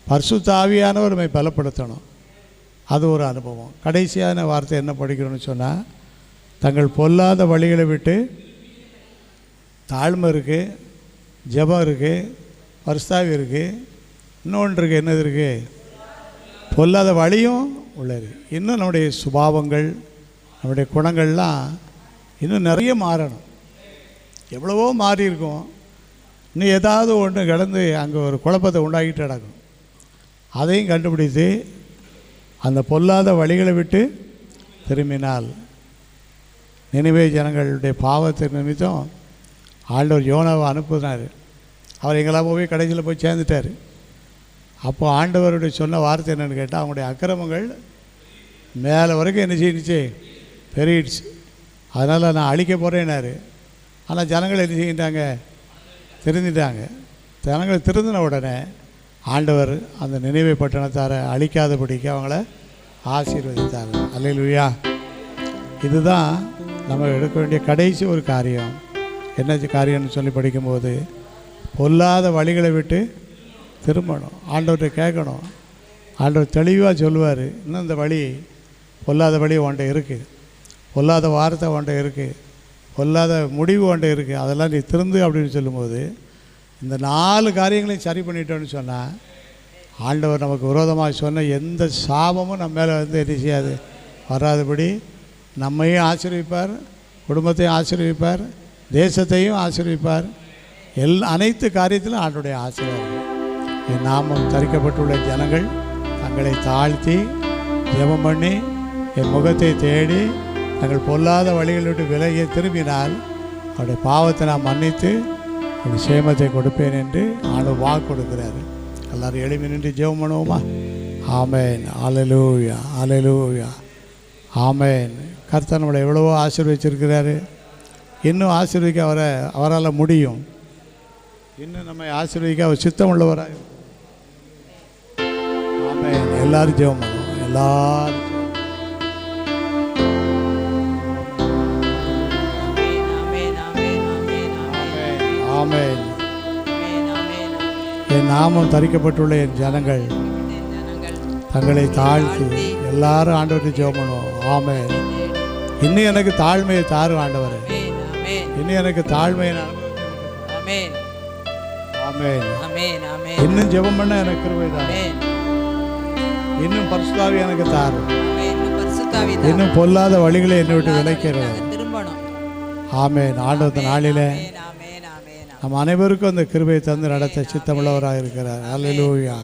பரிசுத்த ஆவியானவர் நம்மை பலப்படுத்தணும். அது ஒரு அனுபவம். கடைசியான வார்த்தை என்ன படிக்கணும்னு சொன்னால், தங்கள் பொல்லாத வழிகளை விட்டு, தாழ்மை இருக்குது, ஜெபம் இருக்குது, பரிசுத்தாவி இருக்குது, இன்னொன்று இருக்குது. என்னது இருக்குது? பொல்லாத வழியும் உள்ளது. இன்னும் நம்முடைய சுபாவங்கள், நம்முடைய குணங்கள்லாம் இன்னும் நிறைய மாறணும். எவ்வளவோ மாறி இருக்கும். இன்னும் ஏதாவது ஒன்று கடந்து அங்கே ஒரு குழப்பத்தை உண்டாக்கிட்டு நடக்கும். அதையும் கண்டுபிடித்து அந்த பொல்லாத வழிகளை விட்டு திரும்பினால், நினிவே ஜனங்களுடைய பாவத்தின் நிமித்தம் ஆண்டவர் யோனாவை அனுப்புனார். அவர் எங்கெல்லாம் போய் கடைசியில் போய் சேர்ந்துட்டார். அப்போ ஆண்டவருடைய சொன்ன வார்த்தை என்னென்னு கேட்டால், அவங்களுடைய அக்கிரமங்கள் மேலே வரைக்கும் என்ன செய்யிடுச்சு? பெருகிடுச்சு. அதனால் நான் அழிக்க போகிறேன்னாரு. ஆனால் ஜனங்கள் என்ன செய்யிட்டாங்க? திருந்திட்டாங்க. ஜனங்கள் திருந்தின உடனே ஆண்டவர் அந்த நினைவை பட்டணத்தாரை அழிக்காதபடிக்கு அவங்கள ஆசீர்வதித்தார். அல்லேலூயா. இதுதான் நம்ம எடுக்க வேண்டிய கடைசி ஒரு காரியம். என்ன காரியம்னு சொல்லி படிக்கும்போது, பொல்லாத வழிகளை விட்டு திரும்பணும். ஆண்டவர்கிட்ட கேட்கணும். ஆண்டவர் தெளிவாக சொல்லுவார், இன்னும் இந்த வழி, பொல்லாத வழி உன்ட்ட இருக்குது, பொல்லாத வார்த்தை உன்ட்ட இருக்குது, பொல்லாத முடிவு உன்ட்ட இருக்குது, அதெல்லாம் நீ திருந்து அப்படின்னு சொல்லும்போது, இந்த 4 காரியங்களையும் சரி பண்ணிட்டோன்னு சொன்னால், ஆண்டவர் நமக்கு விரோதமாக சொன்ன எந்த சாபமும் நம்ம மேலே என்ன செய்யாது? வராதபடி நம்மையும் ஆசீர்விப்பார், குடும்பத்தையும் ஆசீர்விப்பார், தேசத்தையும் ஆசீர்விப்பார். அனைத்து காரியத்திலும் ஆண்டவருடைய ஆசீர்வாதம். என் நாமம் தரிக்கப்பட்டுள்ள ஜனங்கள் தங்களை தாழ்த்தி ஜெபம் பண்ணி என் முகத்தை தேடி தங்கள் பொல்லாத வழிகளை விட்டு விலகி திரும்பினால் அவருடைய பாவத்தை நான் மன்னித்து அவருடைய சேமத்தை கொடுப்பேன் என்று ஆண்டவர் வாக்கு கொடுக்கிறாரு. எல்லாரும் எளிமை நின்று ஜெபம் பண்ணுவோமா? ஆமேன். அல்லேலூயா, அல்லேலூயா, ஆமேன். கர்த்தர் நம்மளை எவ்வளவோ ஆசீர்வதிச்சிருக்கிறாரு. இன்னும் ஆசீர்வதிக்க அவரால் முடியும். இன்னும் நம்மை ஆசீர்வதிக்க அவர் சித்தம் உள்ளவராக. ஆமென். எல்லாரும் ஜெபம் பண்ணுவோம். எல்லாரும் ஆமென். என் நாமம் தரிக்கப்பட்டுள்ள என் ஜனங்கள் தங்களை தாழ்த்தி எல்லாரும் ஆண்டவரை ஜெபம் பண்ணுவோம். ஆமென். இன்னும் எனக்கு தாழ்மையை தாரும் ஆண்டவரே. இன்னும் எனக்கு தாழ்மையை இன்னும் ஜெபம் பண்ண எனக்கு கிருபை தாரும். இன்னும் பரிசுத்தாவி எனக்கு தாரும். இன்னும் பொல்லாத வழிகளை என்னை விட்டு விலக்கிறது. ஆமென். ஆண்டவர் நாளிலே நம் அனைவருக்கும் அந்த கிருபையை தந்து நடத்த சித்தமுள்ளவராக இருக்கிறார். அல்லேலூயா.